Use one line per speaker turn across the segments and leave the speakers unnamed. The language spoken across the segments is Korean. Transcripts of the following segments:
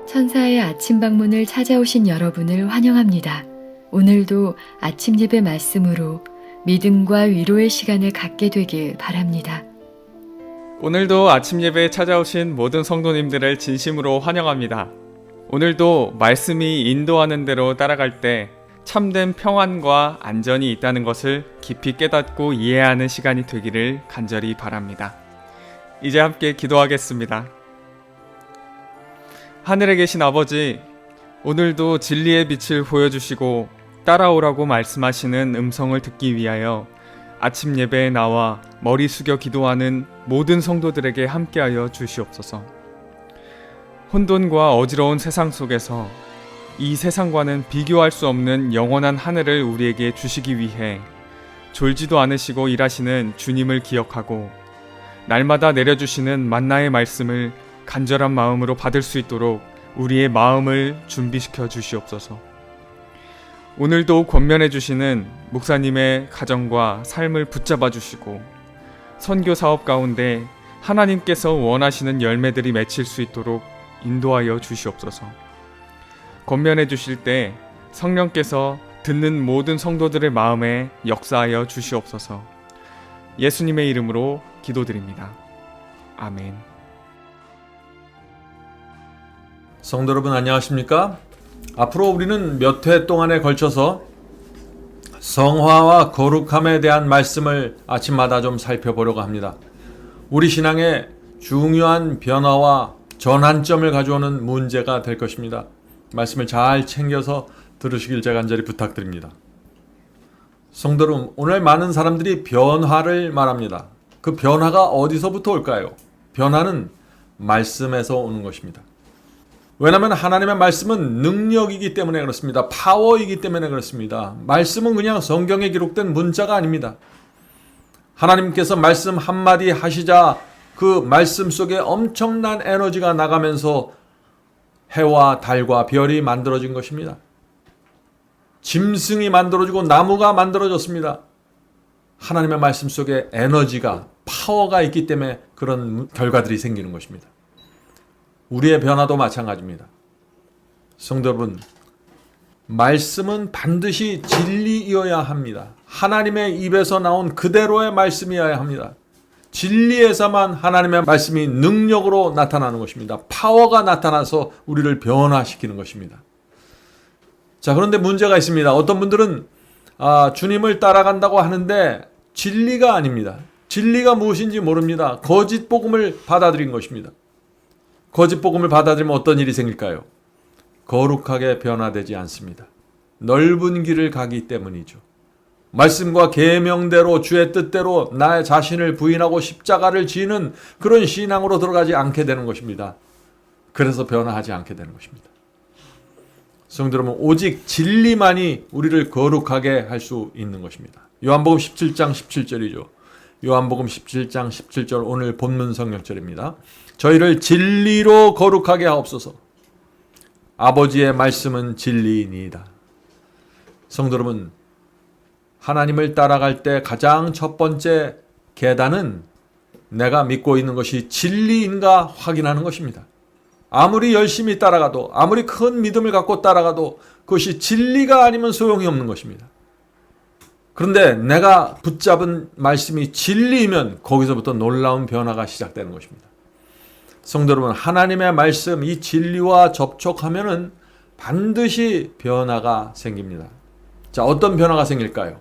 천사의 아침 방문을 찾아오신 여러분을 환영합니다. 오늘도 아침 예배 말씀으로 믿음과 위로의 시간을 갖게 되길 바랍니다.
오늘도 아침 예배에 찾아오신 모든 성도님들을 진심으로 환영합니다. 오늘도 말씀이 인도하는 대로 따라갈 때 참된 평안과 안전이 있다는 것을 깊이 깨닫고 이해하는 시간이 되기를 간절히 바랍니다. 이제 함께 기도하겠습니다. 하늘에 계신 아버지, 오늘도 진리의 빛을 보여주시고 따라오라고 말씀하시는 음성을 듣기 위하여 아침 예배에 나와 머리 숙여 기도하는 모든 성도들에게 함께하여 주시옵소서. 혼돈과 어지러운 세상 속에서 이 세상과는 비교할 수 없는 영원한 하늘을 우리에게 주시기 위해 졸지도 않으시고 일하시는 주님을 기억하고 날마다 내려주시는 만나의 말씀을 간절한 마음으로 받을 수 있도록 우리의 마음을 준비시켜 주시옵소서. 오늘도 권면해 주시는 목사님의 가정과 삶을 붙잡아 주시고 선교 사업 가운데 하나님께서 원하시는 열매들이 맺힐 수 있도록 인도하여 주시옵소서. 권면해 주실 때 성령께서 듣는 모든 성도들의 마음에 역사하여 주시옵소서. 예수님의 이름으로 기도드립니다. 아멘.
성도 여러분 안녕하십니까? 앞으로 우리는 몇 회 동안에 걸쳐서 성화와 거룩함에 대한 말씀을 아침마다 좀 살펴보려고 합니다. 우리 신앙의 중요한 변화와 전환점을 가져오는 문제가 될 것입니다. 말씀을 잘 챙겨서 들으시길 제가 간절히 부탁드립니다. 성도 여러분, 오늘 많은 사람들이 변화를 말합니다. 그 변화가 어디서부터 올까요? 변화는 말씀에서 오는 것입니다. 왜냐하면 하나님의 말씀은 능력이기 때문에 그렇습니다. 파워이기 때문에 그렇습니다. 말씀은 그냥 성경에 기록된 문자가 아닙니다. 하나님께서 말씀 한마디 하시자 그 말씀 속에 엄청난 에너지가 나가면서 해와 달과 별이 만들어진 것입니다. 짐승이 만들어지고 나무가 만들어졌습니다. 하나님의 말씀 속에 에너지가, 파워가 있기 때문에 그런 결과들이 생기는 것입니다. 우리의 변화도 마찬가지입니다. 성도 여러분, 말씀은 반드시 진리이어야 합니다. 하나님의 입에서 나온 그대로의 말씀이어야 합니다. 진리에서만 하나님의 말씀이 능력으로 나타나는 것입니다. 파워가 나타나서 우리를 변화시키는 것입니다. 자, 그런데 문제가 있습니다. 어떤 분들은 주님을 따라간다고 하는데 진리가 아닙니다. 진리가 무엇인지 모릅니다. 거짓 복음을 받아들인 것입니다. 거짓 복음을 받아들이면 어떤 일이 생길까요? 거룩하게 변화되지 않습니다. 넓은 길을 가기 때문이죠. 말씀과 계명대로 주의 뜻대로 나의 자신을 부인하고 십자가를 지는 그런 신앙으로 들어가지 않게 되는 것입니다. 그래서 변화하지 않게 되는 것입니다. 성도 여러분, 오직 진리만이 우리를 거룩하게 할 수 있는 것입니다. 요한복음 17장 17절이죠. 요한복음 17장 17절 오늘 본문 성경절입니다. 저희를 진리로 거룩하게 하옵소서. 아버지의 말씀은 진리이니이다. 성도 여러분, 하나님을 따라갈 때 가장 첫 번째 계단은 내가 믿고 있는 것이 진리인가 확인하는 것입니다. 아무리 열심히 따라가도, 아무리 큰 믿음을 갖고 따라가도 그것이 진리가 아니면 소용이 없는 것입니다. 그런데 내가 붙잡은 말씀이 진리이면 거기서부터 놀라운 변화가 시작되는 것입니다. 성도 여러분, 하나님의 말씀, 이 진리와 접촉하면은 반드시 변화가 생깁니다. 자, 어떤 변화가 생길까요?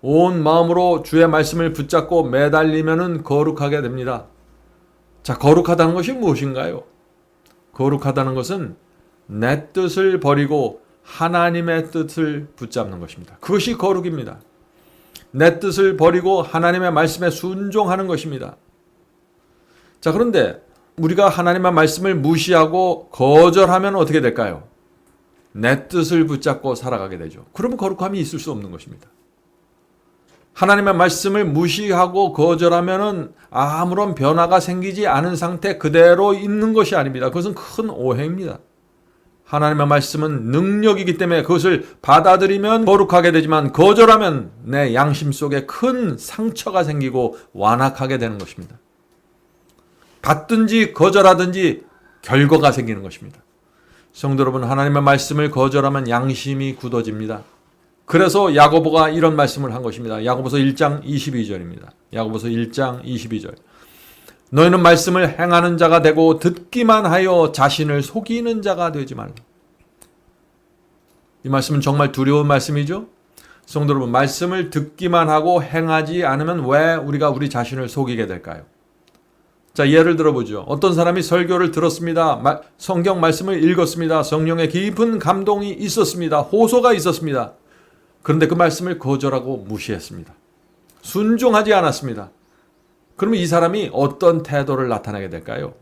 온 마음으로 주의 말씀을 붙잡고 매달리면은 거룩하게 됩니다. 자, 거룩하다는 것이 무엇인가요? 거룩하다는 것은 내 뜻을 버리고 하나님의 뜻을 붙잡는 것입니다. 그것이 거룩입니다. 내 뜻을 버리고 하나님의 말씀에 순종하는 것입니다. 자, 그런데 우리가 하나님의 말씀을 무시하고 거절하면 어떻게 될까요? 내 뜻을 붙잡고 살아가게 되죠. 그러면 거룩함이 있을 수 없는 것입니다. 하나님의 말씀을 무시하고 거절하면은 아무런 변화가 생기지 않은 상태 그대로 있는 것이 아닙니다. 그것은 큰 오해입니다. 하나님의 말씀은 능력이기 때문에 그것을 받아들이면 거룩하게 되지만 거절하면 내 양심 속에 큰 상처가 생기고 완악하게 되는 것입니다. 받든지 거절하든지 결과가 생기는 것입니다. 성도 여러분, 하나님의 말씀을 거절하면 양심이 굳어집니다. 그래서 야고보가 이런 말씀을 한 것입니다. 야고보서 1장 22절입니다. 야고보서 1장 22절. 너희는 말씀을 행하는 자가 되고 듣기만 하여 자신을 속이는 자가 되지 말라. 이 말씀은 정말 두려운 말씀이죠. 성도 여러분, 말씀을 듣기만 하고 행하지 않으면 왜 우리가 우리 자신을 속이게 될까요? 자, 예를 들어보죠. 어떤 사람이 설교를 들었습니다. 성경 말씀을 읽었습니다. 성령의 깊은 감동이 있었습니다. 호소가 있었습니다. 그런데 그 말씀을 거절하고 무시했습니다. 순종하지 않았습니다. 그러면 이 사람이 어떤 태도를 나타내게 될까요?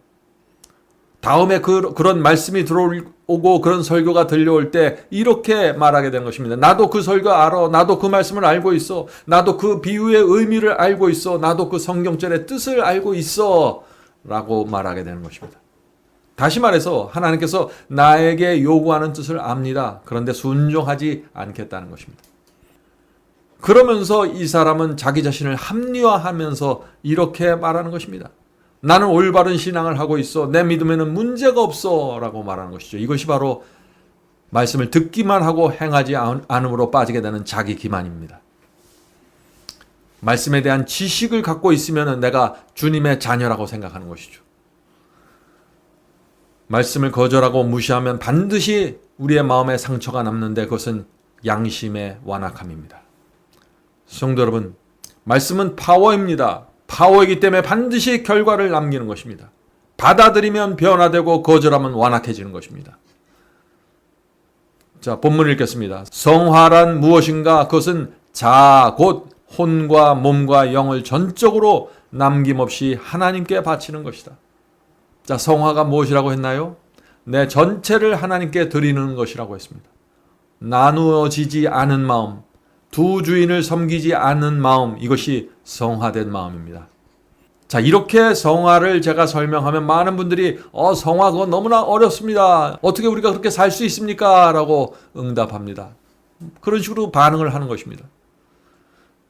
다음에 그런 말씀이 들어오고 그런 설교가 들려올 때 이렇게 말하게 된 것입니다. 나도 그 설교 알아. 나도 그 말씀을 알고 있어. 나도 그 비유의 의미를 알고 있어. 나도 그 성경절의 뜻을 알고 있어. 라고 말하게 되는 것입니다. 다시 말해서 하나님께서 나에게 요구하는 뜻을 압니다. 그런데 순종하지 않겠다는 것입니다. 그러면서 이 사람은 자기 자신을 합리화하면서 이렇게 말하는 것입니다. 나는 올바른 신앙을 하고 있어. 내 믿음에는 문제가 없어. 라고 말하는 것이죠. 이것이 바로 말씀을 듣기만 하고 행하지 않음으로 빠지게 되는 자기 기만입니다. 말씀에 대한 지식을 갖고 있으면 내가 주님의 자녀라고 생각하는 것이죠. 말씀을 거절하고 무시하면 반드시 우리의 마음에 상처가 남는데 그것은 양심의 완악함입니다. 성도 여러분, 말씀은 파워입니다. 파워이기 때문에 반드시 결과를 남기는 것입니다. 받아들이면 변화되고 거절하면 완악해지는 것입니다. 자, 본문을 읽겠습니다. 성화란 무엇인가? 그것은 자, 곧 혼과 몸과 영을 전적으로 남김없이 하나님께 바치는 것이다. 자, 성화가 무엇이라고 했나요? 내 전체를 하나님께 드리는 것이라고 했습니다. 나누어지지 않은 마음, 두 주인을 섬기지 않는 마음, 이것이 성화된 마음입니다. 자, 이렇게 성화를 제가 설명하면 많은 분들이 성화 그거 너무나 어렵습니다. 어떻게 우리가 그렇게 살 수 있습니까? 라고 응답합니다. 그런 식으로 반응을 하는 것입니다.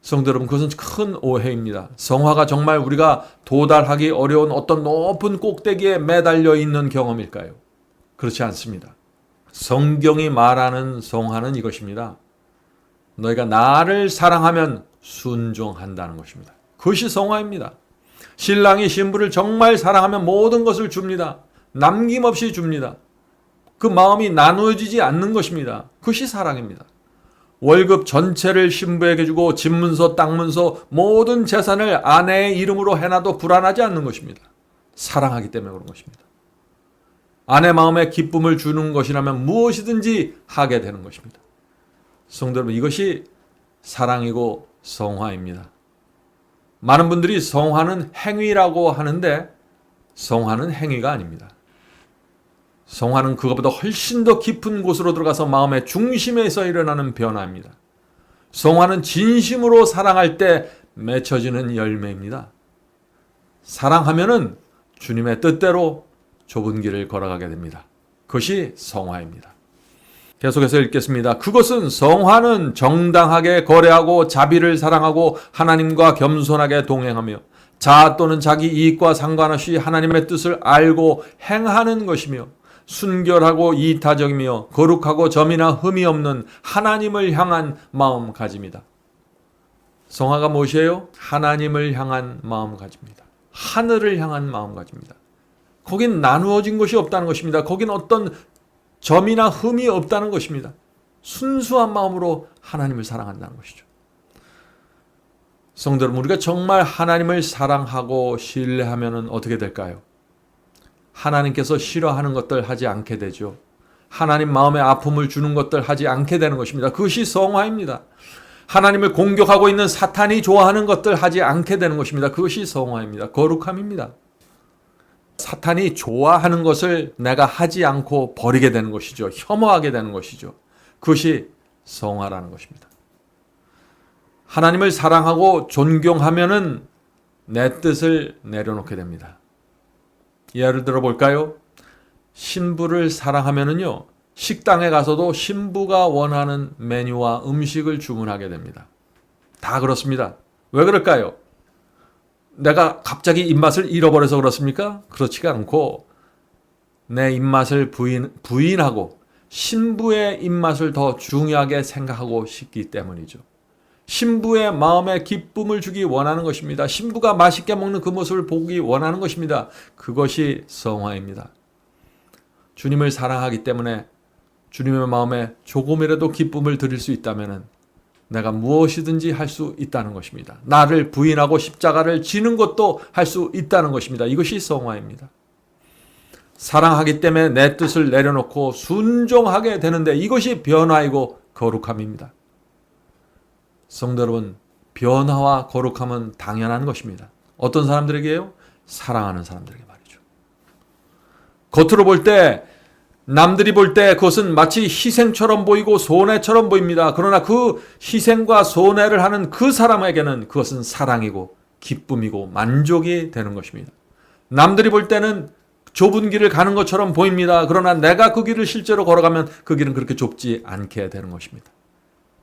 성도 여러분, 그것은 큰 오해입니다. 성화가 정말 우리가 도달하기 어려운 어떤 높은 꼭대기에 매달려 있는 경험일까요? 그렇지 않습니다. 성경이 말하는 성화는 이것입니다. 너희가 나를 사랑하면 순종한다는 것입니다. 그것이 성화입니다. 신랑이 신부를 정말 사랑하면 모든 것을 줍니다. 남김없이 줍니다. 그 마음이 나누어지지 않는 것입니다. 그것이 사랑입니다. 월급 전체를 신부에게 주고 집문서, 땅문서, 모든 재산을 아내의 이름으로 해놔도 불안하지 않는 것입니다. 사랑하기 때문에 그런 것입니다. 아내 마음에 기쁨을 주는 것이라면 무엇이든지 하게 되는 것입니다. 성도 여러분, 이것이 사랑이고 성화입니다. 많은 분들이 성화는 행위라고 하는데 성화는 행위가 아닙니다. 성화는 그것보다 훨씬 더 깊은 곳으로 들어가서 마음의 중심에서 일어나는 변화입니다. 성화는 진심으로 사랑할 때 맺혀지는 열매입니다. 사랑하면은 주님의 뜻대로 좁은 길을 걸어가게 됩니다. 그것이 성화입니다. 계속해서 읽겠습니다. 그것은 성화는 정당하게 거래하고 자비를 사랑하고 하나님과 겸손하게 동행하며 자아 또는 자기 이익과 상관없이 하나님의 뜻을 알고 행하는 것이며 순결하고 이타적이며 거룩하고 점이나 흠이 없는 하나님을 향한 마음가짐이다. 성화가 무엇이에요? 하나님을 향한 마음가짐입니다. 하늘을 향한 마음가짐입니다. 거긴 나누어진 것이 없다는 것입니다. 거긴 어떤 점이나 흠이 없다는 것입니다. 순수한 마음으로 하나님을 사랑한다는 것이죠. 성도 여러분, 우리가 정말 하나님을 사랑하고 신뢰하면 어떻게 될까요? 하나님께서 싫어하는 것들 하지 않게 되죠. 하나님 마음에 아픔을 주는 것들 하지 않게 되는 것입니다. 그것이 성화입니다. 하나님을 공격하고 있는 사탄이 좋아하는 것들 하지 않게 되는 것입니다. 그것이 성화입니다. 거룩함입니다. 사탄이 좋아하는 것을 내가 하지 않고 버리게 되는 것이죠. 혐오하게 되는 것이죠. 그것이 성화라는 것입니다. 하나님을 사랑하고 존경하면은 내 뜻을 내려놓게 됩니다. 예를 들어 볼까요? 신부를 사랑하면은요, 식당에 가서도 신부가 원하는 메뉴와 음식을 주문하게 됩니다. 다 그렇습니다. 왜 그럴까요? 내가 갑자기 입맛을 잃어버려서 그렇습니까? 그렇지가 않고 내 입맛을 부인하고 신부의 입맛을 더 중요하게 생각하고 싶기 때문이죠. 신부의 마음에 기쁨을 주기 원하는 것입니다. 신부가 맛있게 먹는 그 모습을 보기 원하는 것입니다. 그것이 성화입니다. 주님을 사랑하기 때문에 주님의 마음에 조금이라도 기쁨을 드릴 수 있다면 내가 무엇이든지 할 수 있다는 것입니다. 나를 부인하고 십자가를 지는 것도 할 수 있다는 것입니다. 이것이 성화입니다. 사랑하기 때문에 내 뜻을 내려놓고 순종하게 되는데 이것이 변화이고 거룩함입니다. 성도 여러분, 변화와 거룩함은 당연한 것입니다. 어떤 사람들에게요? 사랑하는 사람들에게 말이죠. 겉으로 볼 때, 남들이 볼 때 그것은 마치 희생처럼 보이고 손해처럼 보입니다. 그러나 그 희생과 손해를 하는 그 사람에게는 그것은 사랑이고 기쁨이고 만족이 되는 것입니다. 남들이 볼 때는 좁은 길을 가는 것처럼 보입니다. 그러나 내가 그 길을 실제로 걸어가면 그 길은 그렇게 좁지 않게 되는 것입니다.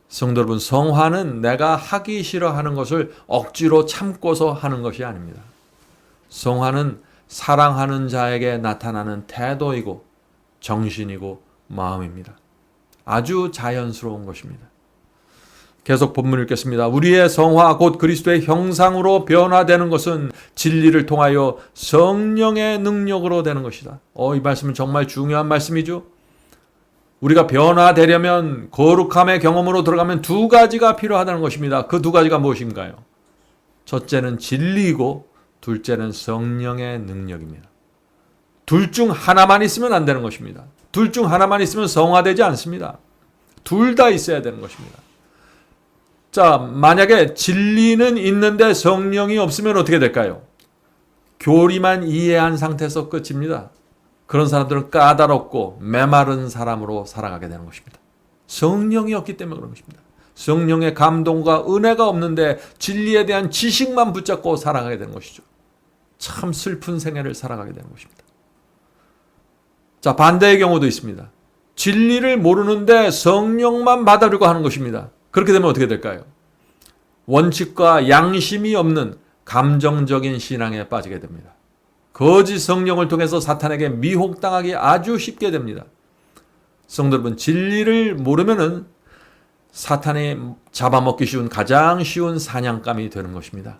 성도 여러분, 성화는 내가 하기 싫어하는 것을 억지로 참고서 하는 것이 아닙니다. 성화는 사랑하는 자에게 나타나는 태도이고 정신이고 마음입니다. 아주 자연스러운 것입니다. 계속 본문을 읽겠습니다. 우리의 성화 곧 그리스도의 형상으로 변화되는 것은 진리를 통하여 성령의 능력으로 되는 것이다. 이 말씀은 정말 중요한 말씀이죠. 우리가 변화되려면 거룩함의 경험으로 들어가면 두 가지가 필요하다는 것입니다. 그 두 가지가 무엇인가요? 첫째는 진리이고 둘째는 성령의 능력입니다. 둘 중 하나만 있으면 안 되는 것입니다. 둘 중 하나만 있으면 성화되지 않습니다. 둘 다 있어야 되는 것입니다. 자, 만약에 진리는 있는데 성령이 없으면 어떻게 될까요? 교리만 이해한 상태에서 끝입니다. 그런 사람들은 까다롭고 메마른 사람으로 살아가게 되는 것입니다. 성령이 없기 때문에 그런 것입니다. 성령의 감동과 은혜가 없는데 진리에 대한 지식만 붙잡고 살아가게 되는 것이죠. 참 슬픈 생애를 살아가게 되는 것입니다. 자, 반대의 경우도 있습니다. 진리를 모르는데 성령만 받아들이고 하는 것입니다. 그렇게 되면 어떻게 될까요? 원칙과 양심이 없는 감정적인 신앙에 빠지게 됩니다. 거짓 성령을 통해서 사탄에게 미혹당하기 아주 쉽게 됩니다. 성도 여러분, 진리를 모르면은 사탄이 잡아먹기 쉬운 가장 쉬운 사냥감이 되는 것입니다.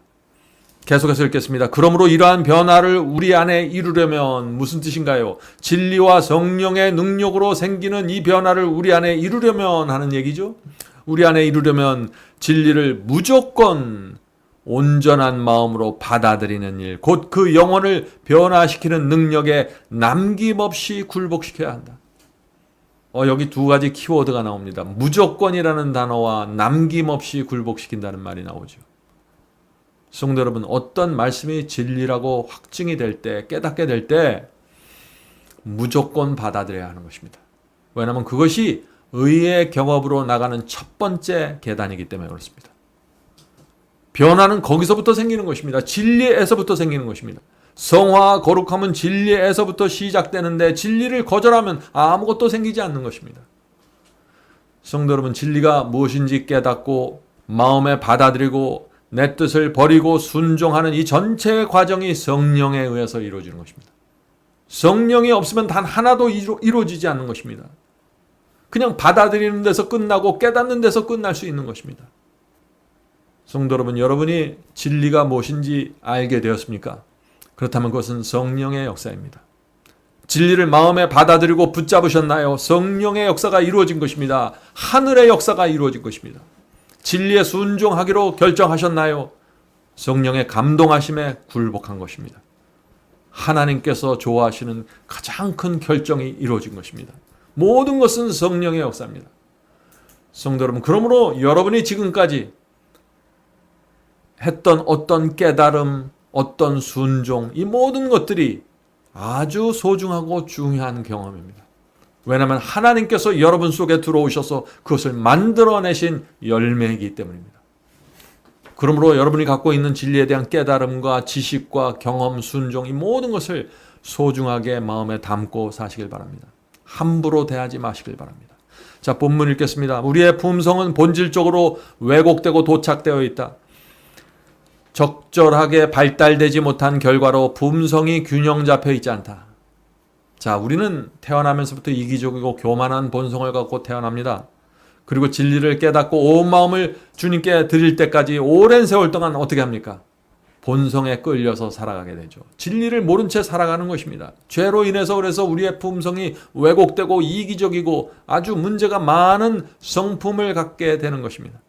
계속해서 읽겠습니다. 그러므로 이러한 변화를 우리 안에 이루려면 무슨 뜻인가요? 진리와 성령의 능력으로 생기는 이 변화를 우리 안에 이루려면 하는 얘기죠. 우리 안에 이루려면 진리를 무조건 온전한 마음으로 받아들이는 일, 곧 그 영혼을 변화시키는 능력에 남김없이 굴복시켜야 한다. 여기 두 가지 키워드가 나옵니다. 무조건이라는 단어와 남김없이 굴복시킨다는 말이 나오죠. 성도 여러분, 어떤 말씀이 진리라고 확증이 될 때, 깨닫게 될 때 무조건 받아들여야 하는 것입니다. 왜냐하면 그것이 의의 경험으로 나가는 첫 번째 계단이기 때문에 그렇습니다. 변화는 거기서부터 생기는 것입니다. 진리에서부터 생기는 것입니다. 성화와 거룩함은 진리에서부터 시작되는데 진리를 거절하면 아무것도 생기지 않는 것입니다. 성도 여러분, 진리가 무엇인지 깨닫고 마음에 받아들이고 내 뜻을 버리고 순종하는 이 전체 과정이 성령에 의해서 이루어지는 것입니다. 성령이 없으면 단 하나도 이루어지지 않는 것입니다. 그냥 받아들이는 데서 끝나고 깨닫는 데서 끝날 수 있는 것입니다. 성도 여러분, 여러분이 진리가 무엇인지 알게 되었습니까? 그렇다면 그것은 성령의 역사입니다. 진리를 마음에 받아들이고 붙잡으셨나요? 성령의 역사가 이루어진 것입니다. 하늘의 역사가 이루어진 것입니다. 진리에 순종하기로 결정하셨나요? 성령의 감동하심에 굴복한 것입니다. 하나님께서 좋아하시는 가장 큰 결정이 이루어진 것입니다. 모든 것은 성령의 역사입니다. 성도 여러분, 그러므로 여러분이 지금까지 했던 어떤 깨달음, 어떤 순종, 이 모든 것들이 아주 소중하고 중요한 경험입니다. 왜냐하면 하나님께서 여러분 속에 들어오셔서 그것을 만들어내신 열매이기 때문입니다. 그러므로 여러분이 갖고 있는 진리에 대한 깨달음과 지식과 경험, 순종, 이 모든 것을 소중하게 마음에 담고 사시길 바랍니다. 함부로 대하지 마시길 바랍니다. 자, 본문 읽겠습니다. 우리의 품성은 본질적으로 왜곡되고 도착되어 있다. 적절하게 발달되지 못한 결과로 품성이 균형 잡혀 있지 않다. 자, 우리는 태어나면서부터 이기적이고 교만한 본성을 갖고 태어납니다. 그리고 진리를 깨닫고 온 마음을 주님께 드릴 때까지 오랜 세월 동안 어떻게 합니까? 본성에 끌려서 살아가게 되죠. 진리를 모른 채 살아가는 것입니다. 죄로 인해서 그래서 우리의 품성이 왜곡되고 이기적이고 아주 문제가 많은 성품을 갖게 되는 것입니다.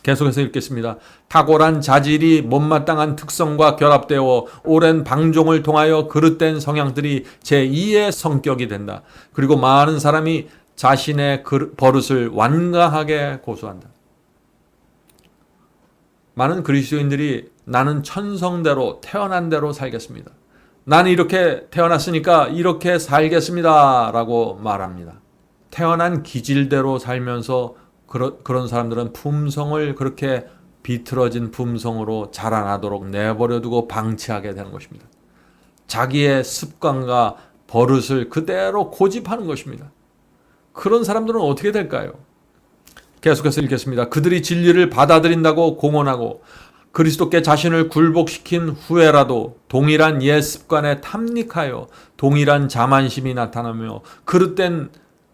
계속해서 읽겠습니다. 탁월한 자질이 못마땅한 특성과 결합되어 오랜 방종을 통하여 그릇된 성향들이 제2의 성격이 된다. 그리고 많은 사람이 자신의 버릇을 완강하게 고수한다. 많은 그리스도인들이 나는 천성대로 태어난 대로 살겠습니다. 나는 이렇게 태어났으니까 이렇게 살겠습니다. 라고 말합니다. 태어난 기질대로 살면서 그런 사람들은 품성을 그렇게 비틀어진 품성으로 자라나도록 내버려두고 방치하게 되는 것입니다. 자기의 습관과 버릇을 그대로 고집하는 것입니다. 그런 사람들은 어떻게 될까요? 계속해서 읽겠습니다. 그들이 진리를 받아들인다고 공언하고 그리스도께 자신을 굴복시킨 후에라도 동일한 옛 습관에 탐닉하여 동일한 자만심이 나타나며 그릇된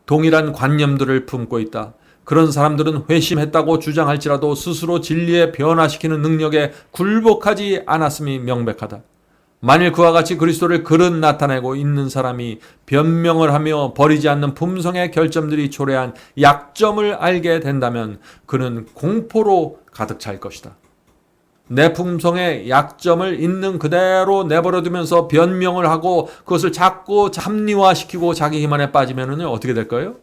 동일한 관념들을 품고 있다. 그런 사람들은 회심했다고 주장할지라도 스스로 진리에 변화시키는 능력에 굴복하지 않았음이 명백하다. 만일 그와 같이 그리스도를 그릇 나타내고 있는 사람이 변명을 하며 버리지 않는 품성의 결점들이 초래한 약점을 알게 된다면 그는 공포로 가득 찰 것이다. 내 품성의 약점을 있는 그대로 내버려두면서 변명을 하고 그것을 자꾸 합리화시키고 자기 힘 안에 빠지면 어떻게 될까요?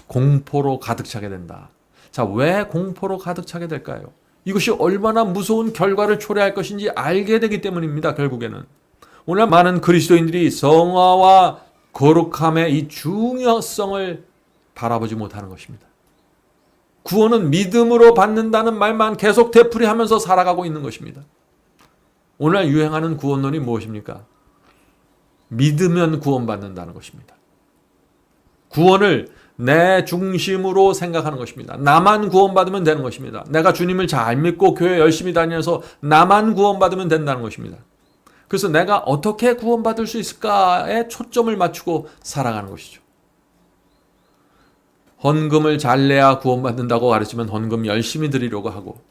공포로 가득 차게 된다. 자, 왜 공포로 가득 차게 될까요? 이것이 얼마나 무서운 결과를 초래할 것인지 알게 되기 때문입니다. 결국에는 오늘 많은 그리스도인들이 성화와 거룩함의 이 중요성을 바라보지 못하는 것입니다. 구원은 믿음으로 받는다는 말만 계속 되풀이하면서 살아가고 있는 것입니다. 오늘 유행하는 구원론이 무엇입니까? 믿으면 구원받는다는 것입니다. 구원을 내 중심으로 생각하는 것입니다. 나만 구원받으면 되는 것입니다. 내가 주님을 잘 믿고 교회 열심히 다니면서 나만 구원받으면 된다는 것입니다. 그래서 내가 어떻게 구원받을 수 있을까에 초점을 맞추고 살아가는 것이죠. 헌금을 잘 내야 구원받는다고 가르치면 헌금 열심히 드리려고 하고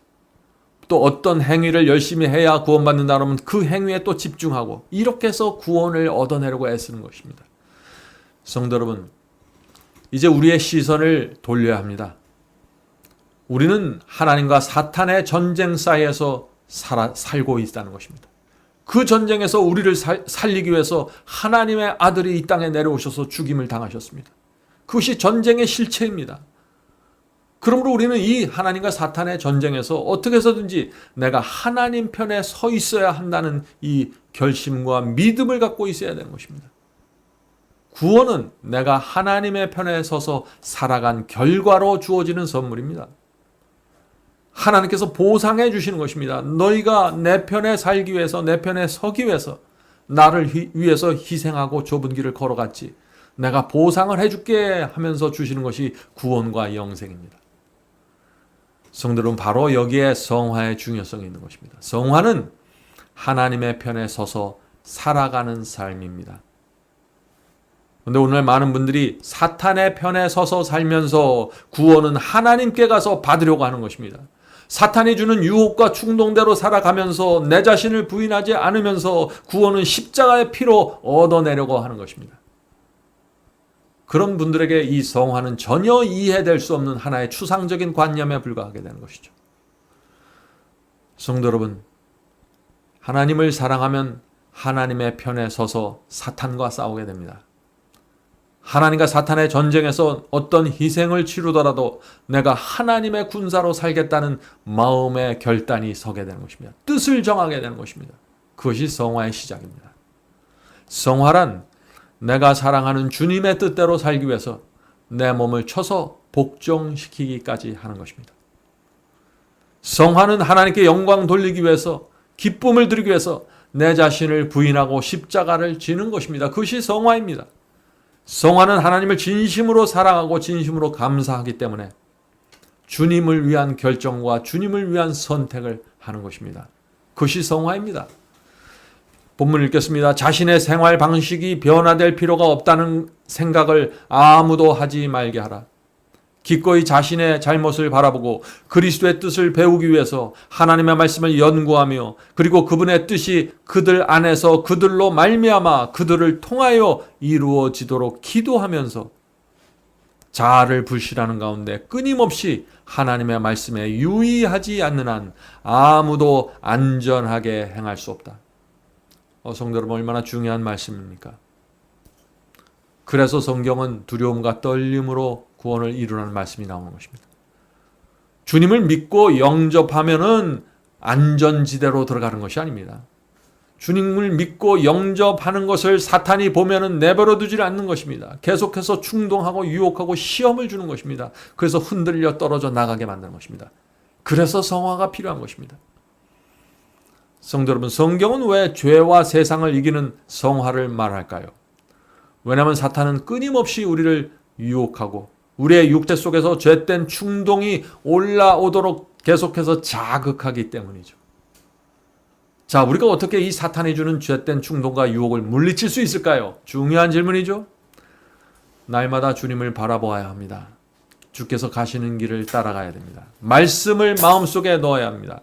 또 어떤 행위를 열심히 해야 구원받는다 그러면 그 행위에 또 집중하고 이렇게 해서 구원을 얻어내려고 애쓰는 것입니다. 성도 여러분, 이제 우리의 시선을 돌려야 합니다. 우리는 하나님과 사탄의 전쟁 사이에서 살고 있다는 것입니다. 그 전쟁에서 우리를 살리기 위해서 하나님의 아들이 이 땅에 내려오셔서 죽임을 당하셨습니다. 그것이 전쟁의 실체입니다. 그러므로 우리는 이 하나님과 사탄의 전쟁에서 어떻게 해서든지 내가 하나님 편에 서 있어야 한다는 이 결심과 믿음을 갖고 있어야 되는 것입니다. 구원은 내가 하나님의 편에 서서 살아간 결과로 주어지는 선물입니다. 하나님께서 보상해 주시는 것입니다. 너희가 내 편에 살기 위해서, 내 편에 서기 위해서 나를 위해서 희생하고 좁은 길을 걸어갔지. 내가 보상을 해줄게 하면서 주시는 것이 구원과 영생입니다. 성도들은 바로 여기에 성화의 중요성이 있는 것입니다. 성화는 하나님의 편에 서서 살아가는 삶입니다. 그런데 오늘 많은 분들이 사탄의 편에 서서 살면서 구원은 하나님께 가서 받으려고 하는 것입니다. 사탄이 주는 유혹과 충동대로 살아가면서 내 자신을 부인하지 않으면서 구원은 십자가의 피로 얻어내려고 하는 것입니다. 그런 분들에게 이 성화는 전혀 이해될 수 없는 하나의 추상적인 관념에 불과하게 되는 것이죠. 성도 여러분, 하나님을 사랑하면 하나님의 편에 서서 사탄과 싸우게 됩니다. 하나님과 사탄의 전쟁에서 어떤 희생을 치르더라도 내가 하나님의 군사로 살겠다는 마음의 결단이 서게 되는 것입니다. 뜻을 정하게 되는 것입니다. 그것이 성화의 시작입니다. 성화란 내가 사랑하는 주님의 뜻대로 살기 위해서 내 몸을 쳐서 복종시키기까지 하는 것입니다. 성화는 하나님께 영광 돌리기 위해서, 기쁨을 드리기 위해서 내 자신을 부인하고 십자가를 지는 것입니다. 그것이 성화입니다. 성화는 하나님을 진심으로 사랑하고 진심으로 감사하기 때문에 주님을 위한 결정과 주님을 위한 선택을 하는 것입니다. 그것이 성화입니다. 본문 읽겠습니다. 자신의 생활 방식이 변화될 필요가 없다는 생각을 아무도 하지 말게 하라. 기꺼이 자신의 잘못을 바라보고 그리스도의 뜻을 배우기 위해서 하나님의 말씀을 연구하며 그리고 그분의 뜻이 그들 안에서 그들로 말미암아 그들을 통하여 이루어지도록 기도하면서 자아를 불신하는 가운데 끊임없이 하나님의 말씀에 유의하지 않는 한 아무도 안전하게 행할 수 없다. 성도 여러분, 얼마나 중요한 말씀입니까? 그래서 성경은 두려움과 떨림으로 구원을 이루라는 말씀이 나오는 것입니다. 주님을 믿고 영접하면은 안전지대로 들어가는 것이 아닙니다. 주님을 믿고 영접하는 것을 사탄이 보면은 내버려 두질 않는 것입니다. 계속해서 충동하고 유혹하고 시험을 주는 것입니다. 그래서 흔들려 떨어져 나가게 만드는 것입니다. 그래서 성화가 필요한 것입니다. 성도 여러분, 성경은 왜 죄와 세상을 이기는 성화를 말할까요? 왜냐하면 사탄은 끊임없이 우리를 유혹하고 우리의 육체 속에서 죄된 충동이 올라오도록 계속해서 자극하기 때문이죠. 자, 우리가 어떻게 이 사탄이 주는 죄된 충동과 유혹을 물리칠 수 있을까요? 중요한 질문이죠. 날마다 주님을 바라보아야 합니다. 주께서 가시는 길을 따라가야 됩니다. 말씀을 마음속에 넣어야 합니다.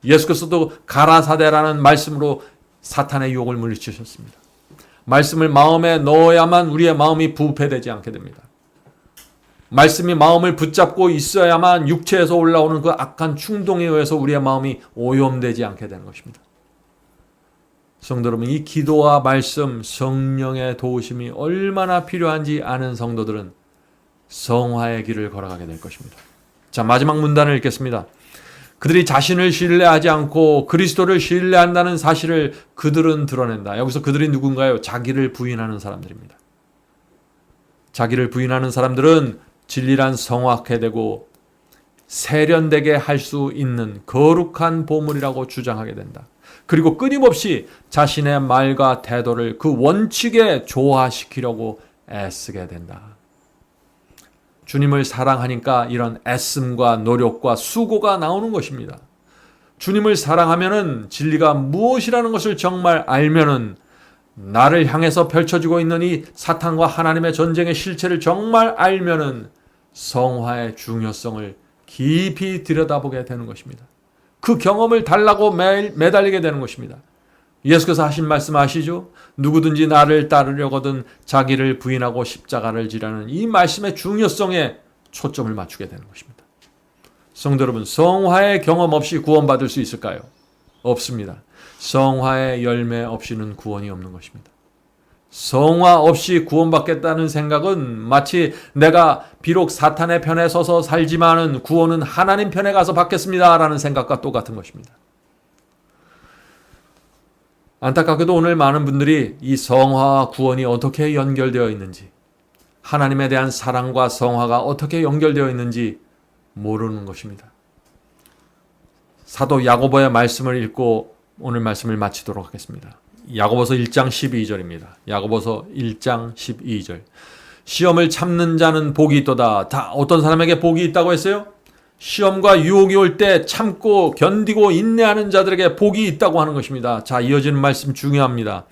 예수께서도 가라사대라는 말씀으로 사탄의 유혹을 물리치셨습니다. 말씀을 마음에 넣어야만 우리의 마음이 부패되지 않게 됩니다. 말씀이 마음을 붙잡고 있어야만 육체에서 올라오는 그 악한 충동에 의해서 우리의 마음이 오염되지 않게 되는 것입니다. 성도 여러분, 이 기도와 말씀, 성령의 도우심이 얼마나 필요한지 아는 성도들은 성화의 길을 걸어가게 될 것입니다. 자, 마지막 문단을 읽겠습니다. 그들이 자신을 신뢰하지 않고 그리스도를 신뢰한다는 사실을 그들은 드러낸다. 여기서 그들이 누군가요? 자기를 부인하는 사람들입니다. 자기를 부인하는 사람들은 진리란 성악해 되고 세련되게 할 수 있는 거룩한 보물이라고 주장하게 된다. 그리고 끊임없이 자신의 말과 태도를 그 원칙에 조화시키려고 애쓰게 된다. 주님을 사랑하니까 이런 애씀과 노력과 수고가 나오는 것입니다. 주님을 사랑하면은 진리가 무엇이라는 것을 정말 알면은 나를 향해서 펼쳐지고 있는 이 사탄과 하나님의 전쟁의 실체를 정말 알면은 성화의 중요성을 깊이 들여다보게 되는 것입니다. 그 경험을 달라고 매달리게 되는 것입니다. 예수께서 하신 말씀 아시죠? 누구든지 나를 따르려거든 자기를 부인하고 십자가를 지라는 이 말씀의 중요성에 초점을 맞추게 되는 것입니다. 성도 여러분, 성화의 경험 없이 구원받을 수 있을까요? 없습니다. 성화의 열매 없이는 구원이 없는 것입니다. 성화 없이 구원받겠다는 생각은 마치 내가 비록 사탄의 편에 서서 살지만은 구원은 하나님 편에 가서 받겠습니다 라는 생각과 똑같은 것입니다. 안타깝게도 오늘 많은 분들이 이 성화와 구원이 어떻게 연결되어 있는지, 하나님에 대한 사랑과 성화가 어떻게 연결되어 있는지 모르는 것입니다. 사도 야고보의 말씀을 읽고 오늘 말씀을 마치도록 하겠습니다. 야고보서 1장 12절입니다. 야고보서 1장 12절. 시험을 참는 자는 복이 있도다. 다 어떤 사람에게 복이 있다고 했어요? 시험과 유혹이 올 때 참고 견디고 인내하는 자들에게 복이 있다고 하는 것입니다. 자, 이어지는 말씀 중요합니다.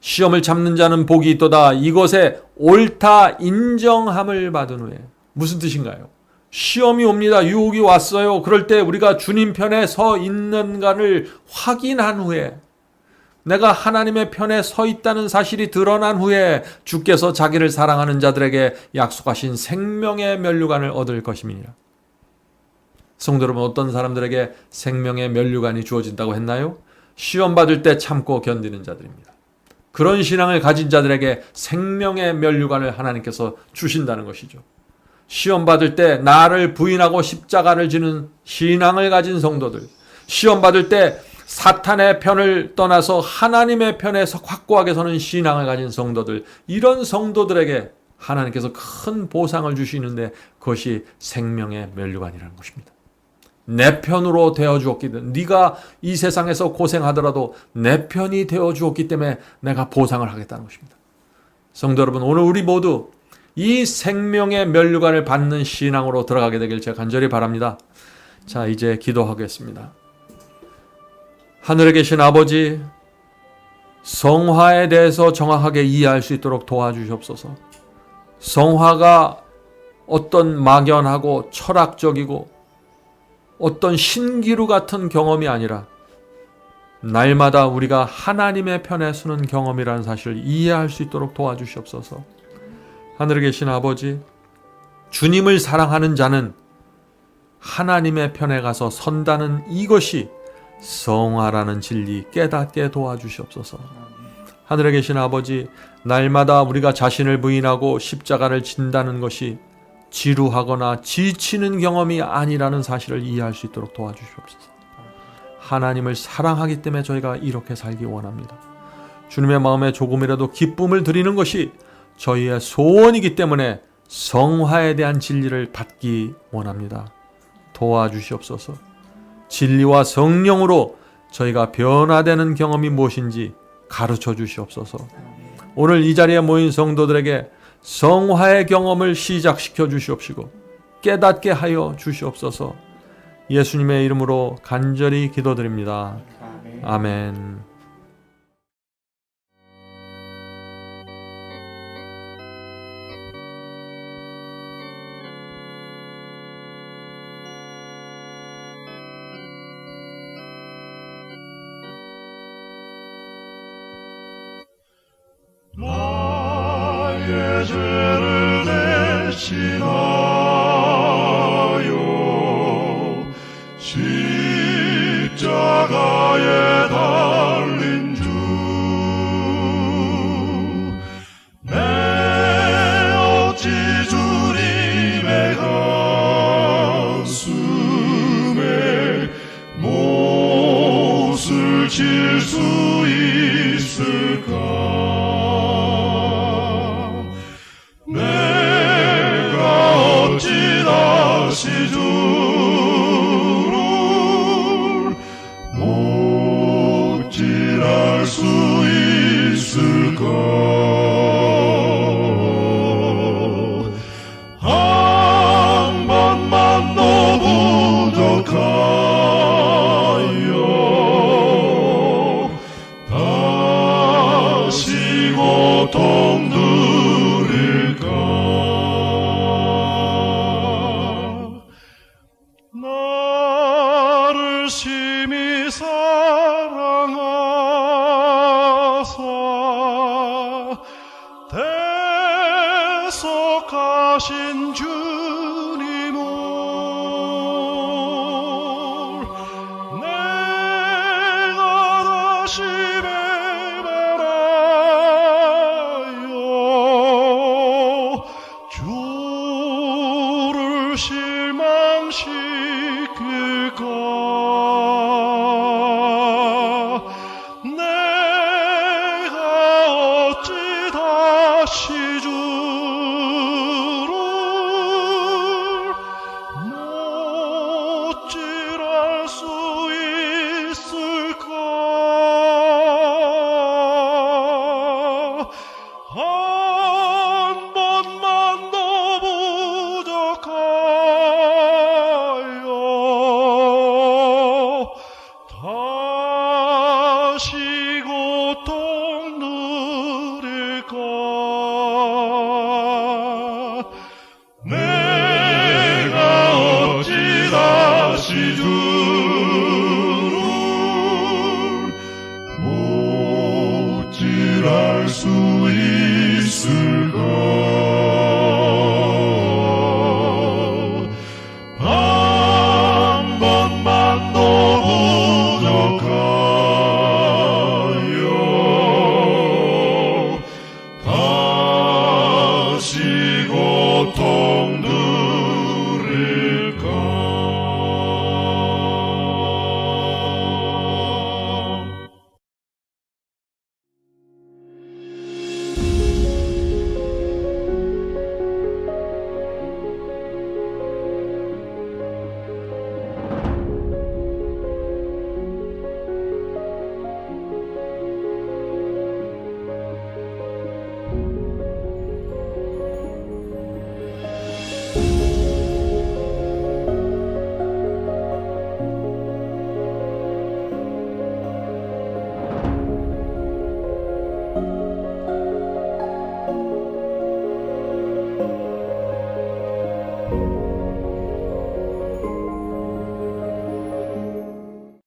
시험을 참는 자는 복이 있도다. 이것에 옳다 인정함을 받은 후에. 무슨 뜻인가요? 시험이 옵니다. 유혹이 왔어요. 그럴 때 우리가 주님 편에 서 있는가를 확인한 후에, 내가 하나님의 편에 서 있다는 사실이 드러난 후에 주께서 자기를 사랑하는 자들에게 약속하신 생명의 면류관을 얻을 것임이니라. 성도 여러분, 어떤 사람들에게 생명의 면류관이 주어진다고 했나요? 시험 받을 때 참고 견디는 자들입니다. 그런 신앙을 가진 자들에게 생명의 면류관을 하나님께서 주신다는 것이죠. 시험 받을 때 나를 부인하고 십자가를 지는 신앙을 가진 성도들, 시험 받을 때 사탄의 편을 떠나서 하나님의 편에 확고하게 서는 신앙을 가진 성도들, 이런 성도들에게 하나님께서 큰 보상을 주시는데 그것이 생명의 면류관이라는 것입니다. 내 편으로 되어 주었기 때문에, 네가 이 세상에서 고생하더라도 내 편이 되어 주었기 때문에 내가 보상을 하겠다는 것입니다. 성도 여러분, 오늘 우리 모두 이 생명의 면류관을 받는 신앙으로 들어가게 되길 제가 간절히 바랍니다. 자, 이제 기도하겠습니다. 하늘에 계신 아버지, 성화에 대해서 정확하게 이해할 수 있도록 도와주시옵소서. 성화가 어떤 막연하고 철학적이고 어떤 신기루 같은 경험이 아니라 날마다 우리가 하나님의 편에 서는 경험이라는 사실을 이해할 수 있도록 도와주시옵소서. 하늘에 계신 아버지, 주님을 사랑하는 자는 하나님의 편에 가서 선다는 이것이 성화라는 진리 깨닫게 도와주시옵소서. 하늘에 계신 아버지, 날마다 우리가 자신을 부인하고 십자가를 진다는 것이 지루하거나 지치는 경험이 아니라는 사실을 이해할 수 있도록 도와주시옵소서. 하나님을 사랑하기 때문에 저희가 이렇게 살기 원합니다. 주님의 마음에 조금이라도 기쁨을 드리는 것이 저희의 소원이기 때문에 성화에 대한 진리를 받기 원합니다. 도와주시옵소서. 진리와 성령으로 저희가 변화되는 경험이 무엇인지 가르쳐 주시옵소서. 오늘 이 자리에 모인 성도들에게 성화의 경험을 시작시켜 주시옵시고 깨닫게 하여 주시옵소서. 예수님의 이름으로 간절히 기도드립니다. 아멘.
나의 죄를 대신하여 십자가에 달린 주, 내 어찌 주님의 가슴에 못을 칠 수 있을까? 다시 주를 못질할 수 있을까? 한 번만 더 부족하여 다시 고통 들일까? 나를 심히 사랑하사 대속하신 주님을 내가 다시 배반하여 주를 실망시킬까? 내가 어찌 다시 주를 못질할 수 있을까? 한